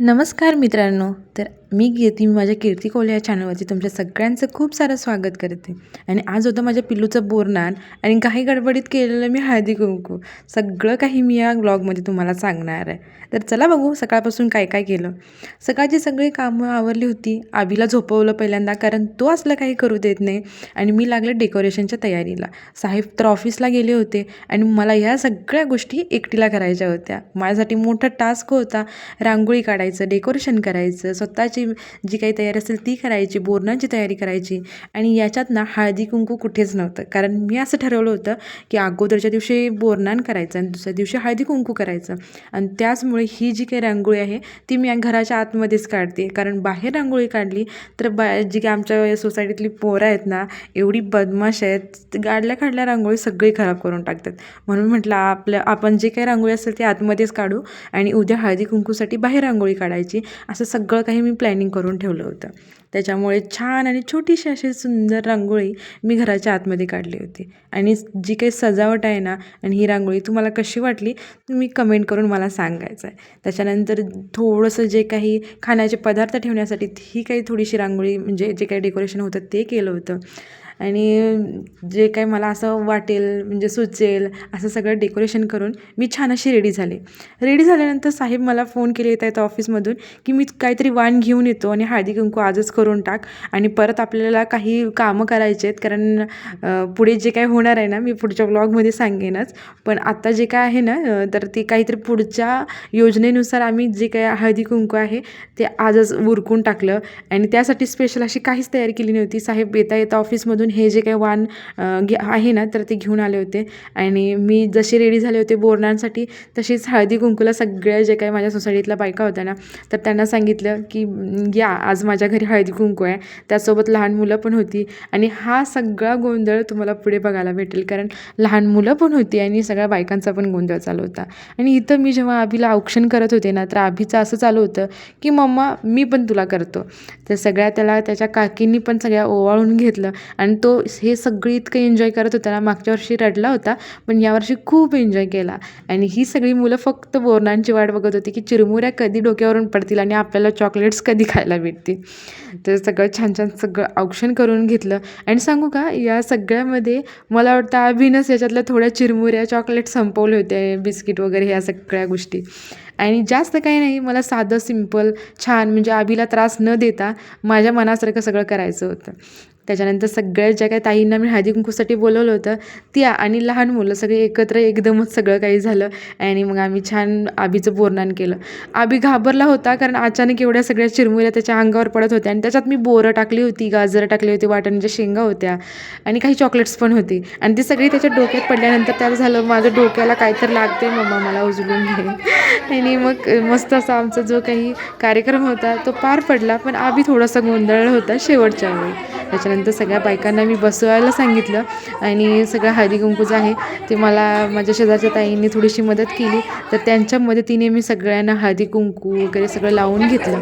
नमस्कार मित्रांनो. तर मी माझ्या कीर्ती कोहली या चॅनलवरती तुमच्या सगळ्यांचं खूप सारं स्वागत करते. आणि आज होतं माझ्या पिल्लूचं बोरनान आणि काही गडबडीत केलेलं मी हळदी कुंकू. सगळं काही मी या ब्लॉगमध्ये तुम्हाला सांगणार आहे. तर चला बघू सकाळपासून काय काय केलं. सकाळची सगळी कामं आवरली होती. आबीला झोपवलं पहिल्यांदा, कारण तो असलं काही करू देत नाही. आणि मी लागले डेकोरेशनच्या तयारीला. साहेब तर ऑफिसला गेले होते आणि मला ह्या सगळ्या गोष्टी एकटीला करायच्या होत्या. माझ्यासाठी मोठा टास्क होता. रांगोळी काढायचं, डेकोरेशन करायचं, स्वतःची जी काही तयारी असेल ती करायची, बोरनाची तयारी करायची. आणि याच्यात ना हळदी कुंकू कुठेच नव्हतं, कारण मी असं ठरवलं होतं की अगोदरच्या दिवशी बोरनान करायचं आणि दुसऱ्या दिवशी हळदी कुंकू करायचं. आणि त्याचमुळे ही जी काही रांगोळी आहे ती मी घराच्या आतमध्येच काढते, कारण बाहेर रांगोळी काढली तर जी काही आमच्या सोसायटीतली पोरं आहेत ना, एवढी बदमाश आहेत, काढल्या रांगोळी सगळी खराब करून टाकतात. म्हणून म्हटलं आपण जे काही रांगोळी असेल ते आतमध्येच काढू आणि उद्या हळदी कुंकूसाठी बाहेर रांगोळी काढायची. असं सगळं काही मी प्लॅनिंग करून ठेवलं होतं. त्याच्यामुळे छान आणि छोटीशी अशी सुंदर रांगोळी मी घराच्या आतमध्ये काढली होती. आणि जी काही सजावट आहे ना, आणि ही रांगोळी तुम्हाला कशी वाटली तुम्ही कमेंट करून मला सांगायचं आहे. त्याच्यानंतर थोडंसं जे काही खाण्याचे पदार्थ ठेवण्यासाठी ही काही थोडीशी रांगोळी, म्हणजे जे काही डेकोरेशन होतं ते केलं होतं. आणि जे काही मला असं वाटेल, म्हणजे सुचेल असं सगळं डेकोरेशन करून मी छान अशी रेडी झाल्यानंतर साहेब मला फोन केले येत ऑफिसमधून की मी काहीतरी वाण घेऊन येतो आणि हळदी कुंकू आजच करून टाक. आणि परत आपल्याला काही कामं करायचे आहेत, कारण पुढे जे काय होणार आहे ना, मी पुढच्या व्लॉगमध्ये सांगेनच. पण आत्ता जे काय आहे ना, तर ते काहीतरी पुढच्या योजनेनुसार आम्ही जे काय हळदी कुंकू आहे ते आजच उरकून टाकलं. आणि त्यासाठी स्पेशल अशी काहीच तयारी केली नव्हती. साहेब येता ऑफिसमधून हे जे काही वाण आहे ना, तर ते घेऊन आले होते. आणि मी जसे रेडी झाले होते बोरनांसाठी, तशीच हळदी कुंकूला सगळ्या जे काही माझ्या सोसायटीतल्या बायका होत्या ना, तर त्यांना सांगितलं की या आज माझ्या घरी हळदी कुंकू आहे. त्यासोबत लहान मुलं पण होती. आणि हा सगळा गोंधळ तुम्हाला पुढे बघायला भेटेल, कारण लहान मुलं पण होती आणि सगळ्या बायकांचा पण गोंधळ चालू होता. आणि इथं मी जेव्हा आबीला औक्षण करत होते ना, तर आबीचं असं चालू होतं की मम्मा मी पण तुला करतो. तर त्याला त्याच्या काकींनी पण सगळ्या ओवाळून घेतलं. आणि तो हे सगळं इतकं एन्जॉय करत होता ना. मागच्या वर्षी रडला होता, पण यावर्षी खूप एन्जॉय केला. आणि ही सगळी मुलं फक्त बोरनांची वाट बघत होती की चिरमुऱ्या कधी डोक्यावरून पडतील आणि आपल्याला चॉकलेट्स कधी खायला भेटतील. तर सगळं छान छान सगळं औक्षण करून घेतलं. आणि सांगू का, या सगळ्यामध्ये मला वाटतं अभिनच याच्यातल्या थोड्या चिरमुऱ्या चॉकलेट संपवले होते, बिस्किट वगैरे ह्या सगळ्या गोष्टी. आणि जास्त काही नाही, मला साधं सिंपल छान, म्हणजे आबीला त्रास न देता माझ्या मनासारखं सगळं करायचं होतं. त्याच्यानंतर सगळ्या ज्या काही ताईंना मी हळदी कुंकूसाठी बोलवलं होतं त्या आणि लहान मुलं सगळे एकत्र एकदमच सगळं काही झालं. आणि मग आम्ही छान आबीचं बोरनान केलं. आबी घाबरला होता, कारण अचानक एवढ्या सगळ्या चिरमुऱ्या त्याच्या अंगावर पडत होत्या. आणि त्याच्यात मी बोरं टाकली होती, गाजरं टाकली होती, वाटाण्याच्या शेंगा होत्या आणि काही चॉकलेट्स पण होती. आणि ती सगळी त्याच्या डोक्यात पडल्यानंतर त्याला झालं माझं डोक्याला काहीतरी लागते, मम्मा मला उचलून घे. आणि मग मस्त असा आमचा जो काही कार्यक्रम होता तो पार पडला. पण आबी थोडासा गोंधळला होता शेवटच्या वेळी. त्याच्यानंतर सगळ्या बायकांना मी बसवायला सांगितलं. आणि सगळं हळदी कुंकूचं आहे ते मला माझ्या शेजारच्या ताईंनी थोडीशी मदत केली. तर त्यांच्या मदतीने मी सगळ्यांना हळदी कुंकू वगैरे सगळं लावून घेतलं.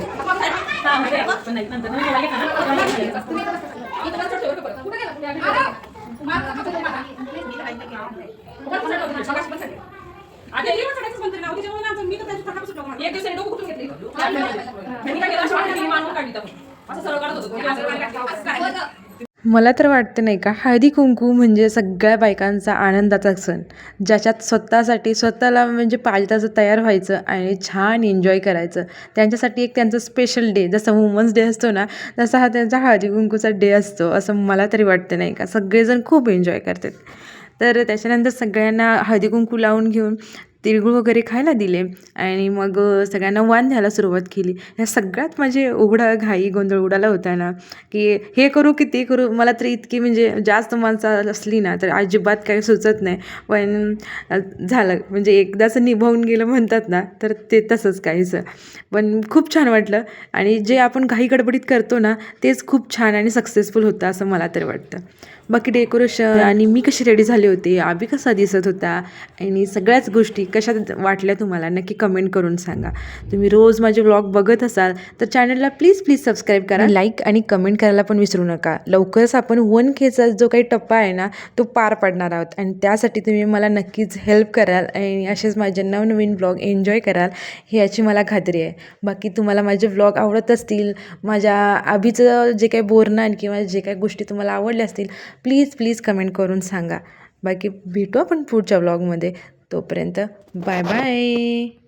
मला तर वाटतं नाही का, हळदी कुंकू म्हणजे सगळ्या बायकांचा आनंदाचा सण, ज्याच्यात स्वतःला म्हणजे पाहिजे तसं तयार व्हायचं आणि छान एन्जॉय करायचं. त्यांच्यासाठी एक त्यांचं स्पेशल डे, जसं वुमन्स डे असतो ना, तसा हा त्यांचा हळदी कुंकूचा डे असतो, असं मला तरी वाटतं नाही का. सगळेजण खूप एन्जॉय करतात. तर त्याच्यानंतर सगळ्यांना हळदी कुंकू लावून घेऊन तिळगुळ वगैरे खायला दिले. आणि मग सगळ्यांना वाण द्यायला सुरुवात केली. ह्या सगळ्यात माझे घाई गोंधळ उडाला होता ना, की हे करू की ते करू. मला तर इतकी, म्हणजे जास्त माणसं असली ना तर अजिबात काही सुचत नाही. पण झालं, म्हणजे एकदाचं निभावून गेलं म्हणतात ना, तर ते तसंच काहीचं. पण खूप छान वाटलं. आणि जे आपण घाई गडबडीत करतो ना, तेच खूप छान आणि सक्सेसफुल होतं असं मला तरी वाटतं. बाकी डेकोरेशन आणि मी कशी रेडी झाले होते, आबी कसा दिसत होता आणि सगळ्याच गोष्टी कशा वाटल्या तुम्हाला नक्की कमेंट करून सांगा. तुम्ही रोज माझे व्लॉग बघत असाल तर चॅनलला प्लीज सबस्क्राईब करा, लाईक आणि कमेंट करायला पण विसरू नका. लवकरच आपण 1Kचा जो काही टप्पा आहे ना तो पार पाडणार आहोत आणि त्यासाठी तुम्ही मला नक्कीच हेल्प कराल आणि असेच माझे नवनवीन व्लॉग एन्जॉय कराल ही याची मला खात्री आहे. बाकी तुम्हाला माझे व्लॉग आवडत असतील, माझ्या आधीचं जे काही बोलणं किंवा जे काही गोष्टी तुम्हाला आवडल्या असतील प्लीज कमेंट करून सांगा. बाकी भेटू आपण पुढच्या व्लॉगमध्ये. तोपर्यंत बाय बाय.